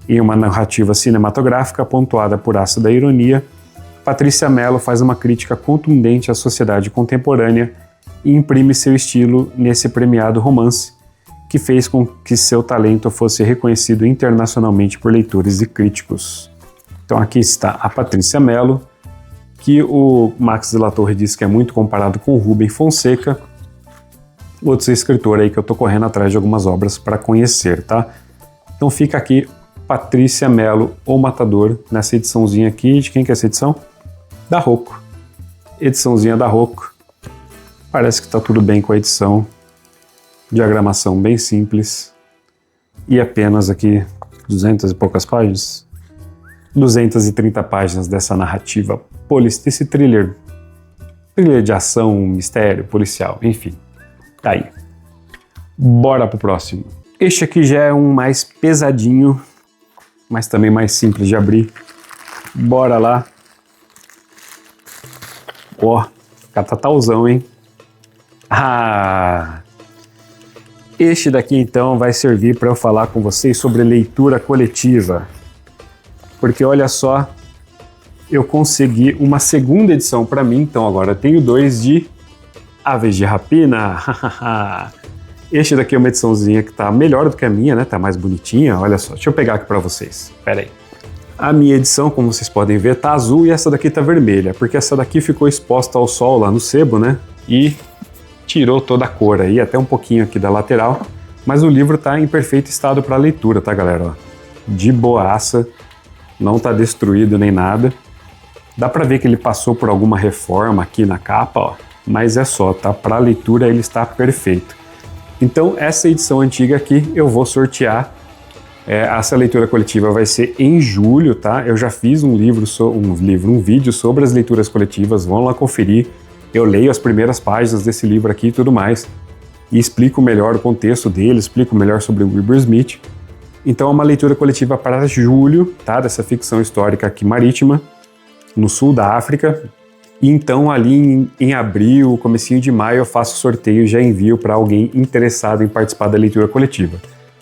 Em uma narrativa cinematográfica pontuada por ácida ironia, Patrícia Mello faz uma crítica contundente à sociedade contemporânea e imprime seu estilo nesse premiado romance, que fez com que seu talento fosse reconhecido internacionalmente por leitores e críticos. Então aqui está a Patrícia Mello, que o Max Della Torre diz que é muito comparado com o Rubem Fonseca, outros escritores aí que eu tô correndo atrás de algumas obras para conhecer, tá? Então fica aqui Patrícia Mello, O Matador, nessa ediçãozinha aqui. De quem que é essa edição? Da Rocco. Ediçãozinha da Rocco. Parece que tá tudo bem com a edição. Diagramação bem simples. E apenas aqui 200 e poucas páginas. 230 páginas dessa narrativa desse thriller de ação, mistério, policial, enfim. Tá aí. Bora pro próximo. Este aqui já é um mais pesadinho, mas também mais simples de abrir. Bora lá. Ó, catatalzão, hein? Ah! Este daqui então vai servir para eu falar com vocês sobre leitura coletiva. Porque olha só, eu consegui uma segunda edição para mim, então agora eu tenho 2 de Aves de Rapina. Este daqui é uma ediçãozinha que tá melhor do que a minha, né? Tá mais bonitinha, olha só. Deixa eu pegar aqui para vocês, pera aí. A minha edição, como vocês podem ver, tá azul e essa daqui tá vermelha, porque essa daqui ficou exposta ao sol lá no sebo, né? E tirou toda a cor aí, até um pouquinho aqui da lateral, mas o livro tá em perfeito estado para leitura, tá, galera? Ó, de boaça, não tá destruído nem nada. Dá para ver que ele passou por alguma reforma aqui na capa, ó, mas é só, tá? Para leitura ele está perfeito. Então essa edição antiga aqui eu vou sortear. Essa leitura coletiva vai ser em julho, tá? Eu já fiz um vídeo sobre as leituras coletivas, vão lá conferir. Eu leio as primeiras páginas desse livro aqui e tudo mais, e explico melhor o contexto dele, explico melhor sobre o Wilbur Smith. Então é uma leitura coletiva para julho, tá? Dessa ficção histórica aqui marítima, no sul da África. E então ali em abril, comecinho de maio, eu faço sorteio e já envio para alguém interessado em participar da leitura coletiva.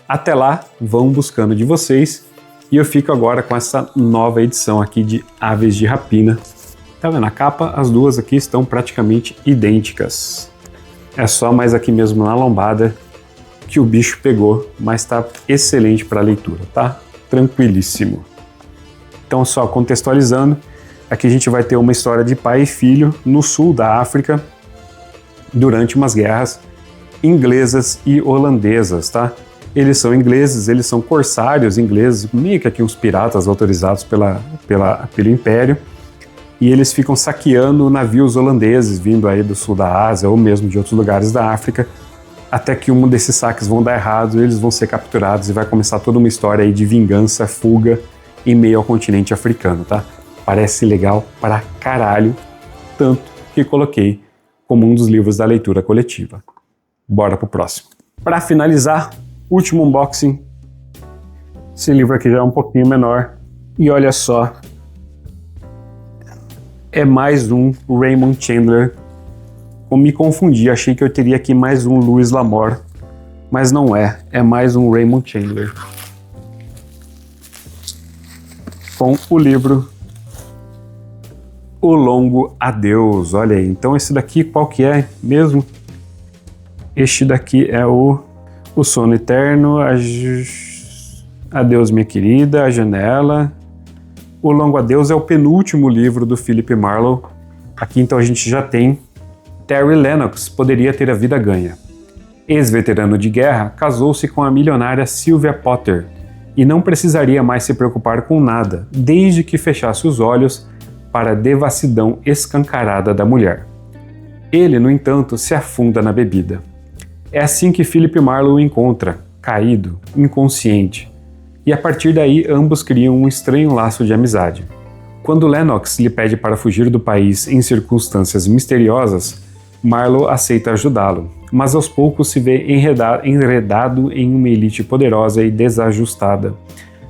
Até lá, vão buscando de vocês, e eu fico agora com essa nova edição aqui de Aves de Rapina. Tá vendo? A capa, as duas aqui estão praticamente idênticas. É só mais aqui mesmo na lombada que o bicho pegou, mas tá excelente para leitura, tá? Tranquilíssimo. Então, só contextualizando, aqui a gente vai ter uma história de pai e filho no sul da África durante umas guerras inglesas e holandesas, tá? Eles são ingleses, eles são corsários ingleses, meio que aqui uns piratas autorizados pelo Império, e eles ficam saqueando navios holandeses vindo aí do sul da Ásia ou mesmo de outros lugares da África, até que um desses saques vão dar errado, eles vão ser capturados e vai começar toda uma história aí de vingança, fuga em meio ao continente africano, tá? Parece legal pra caralho, tanto que coloquei como um dos livros da leitura coletiva. Bora pro próximo. Para finalizar, último unboxing. Esse livro aqui já é um pouquinho menor. E olha só. É mais um Raymond Chandler. Eu me confundi, achei que eu teria aqui mais um Louis L'Amour. Mas não é. É mais um Raymond Chandler. Com o livro O Longo Adeus. Olha aí. Então esse daqui qual que é mesmo? Este daqui é o Sono Eterno, Adeus Minha Querida, A Janela. O Longo Adeus é o penúltimo livro do Philip Marlowe. Aqui então a gente já tem Terry Lennox, poderia ter a vida ganha. Ex-veterano de guerra, casou-se com a milionária Sylvia Potter e não precisaria mais se preocupar com nada, desde que fechasse os olhos para a devassidão escancarada da mulher. Ele, no entanto, se afunda na bebida. É assim que Philip Marlowe o encontra, caído, inconsciente, e a partir daí ambos criam um estranho laço de amizade. Quando Lennox lhe pede para fugir do país em circunstâncias misteriosas, Marlowe aceita ajudá-lo, mas aos poucos se vê enredado em uma elite poderosa e desajustada,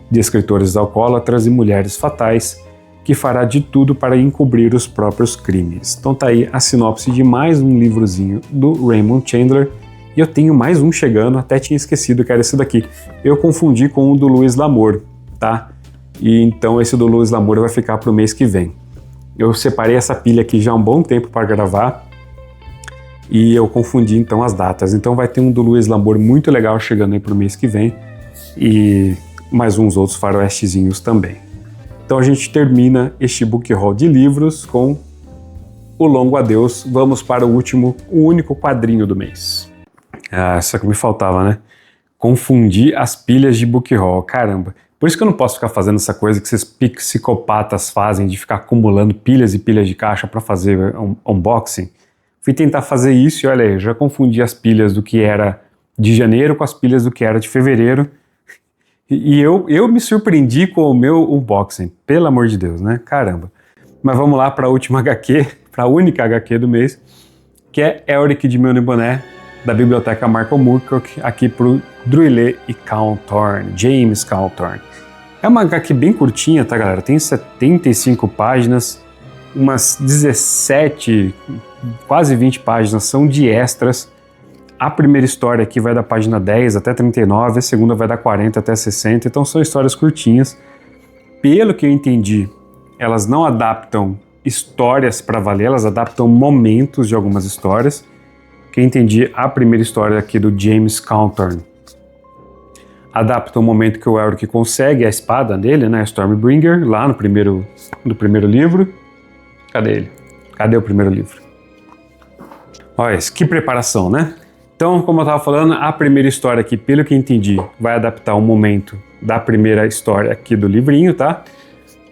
de escritores alcoólatras e mulheres fatais, que fará de tudo para encobrir os próprios crimes. Então tá aí a sinopse de mais um livrozinho do Raymond Chandler. E eu tenho mais um chegando, até tinha esquecido que era esse daqui. Eu confundi com o do Louis L'Amour, tá? E então esse do Louis L'Amour vai ficar para o mês que vem. Eu separei essa pilha aqui já há um bom tempo para gravar e eu confundi então as datas. Então vai ter um do Louis L'Amour muito legal chegando aí para o mês que vem e mais uns outros faroestezinhos também. Então a gente termina este book haul de livros com O Longo Adeus. Vamos para o único quadrinho do mês. Ah, isso que me faltava, né? Confundir as pilhas de book haul, caramba. Por isso que eu não posso ficar fazendo essa coisa que esses psicopatas fazem de ficar acumulando pilhas e pilhas de caixa para fazer unboxing. Fui tentar fazer isso e olha aí, já confundi as pilhas do que era de janeiro com as pilhas do que era de fevereiro. E eu me surpreendi com o meu unboxing, pelo amor de Deus, né? Caramba. Mas vamos lá para a última HQ, para a única HQ do mês, que é Elric de Mjolnir Boné, da biblioteca Marco Moorcock, aqui pro Druillet e Cawthorn, James Cawthorn. É uma HQ bem curtinha, tá, galera? Tem 75 páginas, umas 17, quase 20 páginas são de extras. A primeira história aqui vai da página 10 até 39, a segunda vai da 40 até 60, então são histórias curtinhas. Pelo que eu entendi, elas não adaptam histórias para valer, elas adaptam momentos de algumas histórias. Que eu entendi, a primeira história aqui do James Cawthorn adapta o momento que o Elric consegue a espada dele, né, Stormbringer, lá no primeiro livro. Cadê ele? Cadê o primeiro livro? Olha isso, que preparação, né? Então, como eu estava falando, a primeira história aqui, pelo que eu entendi, vai adaptar o momento da primeira história aqui do livrinho, tá?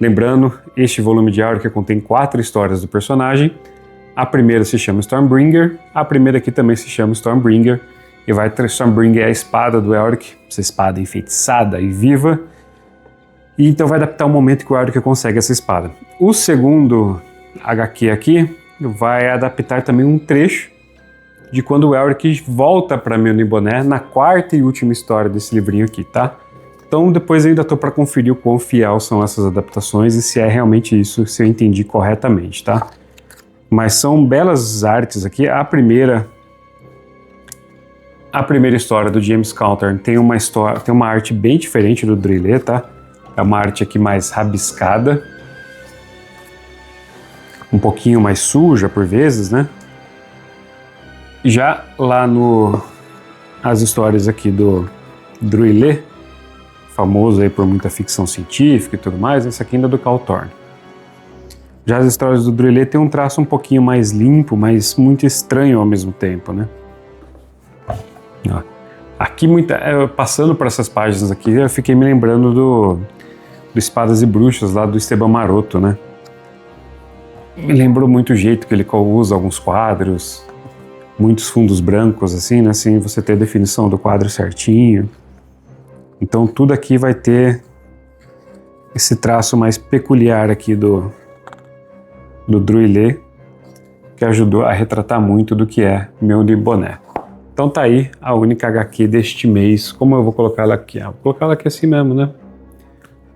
Lembrando, este volume de Elric contém 4 histórias do personagem. A primeira se chama Stormbringer, a primeira aqui também se chama Stormbringer, e vai ter Stormbringer é a espada do Elric, essa espada enfeitiçada e viva, e então vai adaptar o momento que o Elric consegue essa espada. O segundo HQ aqui vai adaptar também um trecho de quando o Elric volta para Mjolnir Boné na 4ª e última história desse livrinho aqui, tá? Então depois eu ainda estou para conferir o quão fiel são essas adaptações e se é realmente isso, se eu entendi corretamente, tá? Mas são belas artes aqui. A primeira história do James Cawthorn tem uma arte bem diferente do Druillet, tá? É uma arte aqui mais rabiscada, um pouquinho mais suja por vezes, né? Já lá as histórias aqui do Druillet, famoso aí por muita ficção científica e tudo mais, esse aqui ainda é do Cawthorn. Já as histórias do Druillet tem um traço um pouquinho mais limpo, mas muito estranho ao mesmo tempo, né? Ó. Aqui, passando por essas páginas aqui, eu fiquei me lembrando do Espadas e Bruxas, lá do Esteban Maroto, né? Me lembrou muito o jeito que ele usa alguns quadros, muitos fundos brancos, assim, né? Assim, você ter a definição do quadro certinho. Então tudo aqui vai ter esse traço mais peculiar aqui do Druillet, que ajudou a retratar muito do que é Mjolnir Boné. Então tá aí a única HQ deste mês. Como eu vou colocar ela aqui? Vou colocar ela aqui assim mesmo, né?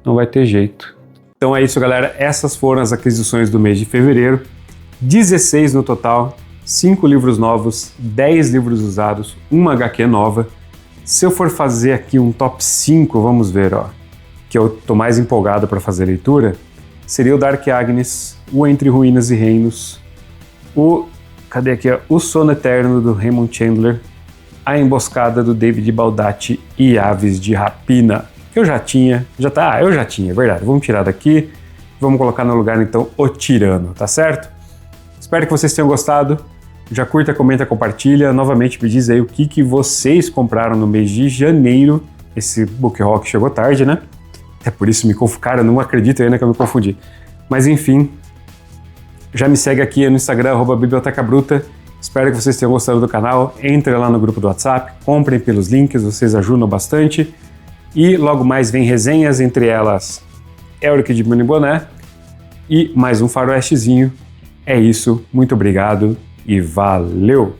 Não vai ter jeito. Então é isso, galera. Essas foram as aquisições do mês de fevereiro. 16 no total, 5 livros novos, 10 livros usados, uma HQ nova. Se eu for fazer aqui um top 5, vamos ver, ó, que eu tô mais empolgado para fazer a leitura, seria o Dark Agnes, o Entre Ruínas e Reinos, cadê aqui? O Sono Eterno do Raymond Chandler, A Emboscada do David Baldacci e Aves de Rapina, que eu já tinha, é verdade. Vamos tirar daqui, vamos colocar no lugar então O Tirano, tá certo? Espero que vocês tenham gostado. Já curta, comenta, compartilha. Novamente me diz aí o que vocês compraram no mês de janeiro. Esse book haul chegou tarde, né? É por isso me confundi. Cara, não acredito ainda que eu me confundi. Mas enfim, já me segue aqui no Instagram, @bibliotecabruta. Espero que vocês tenham gostado do canal. Entre lá no grupo do WhatsApp, comprem pelos links, vocês ajudam bastante. E logo mais vem resenhas, entre elas Elric de Mjolnir Boné e mais um faroestezinho. É isso, muito obrigado e valeu!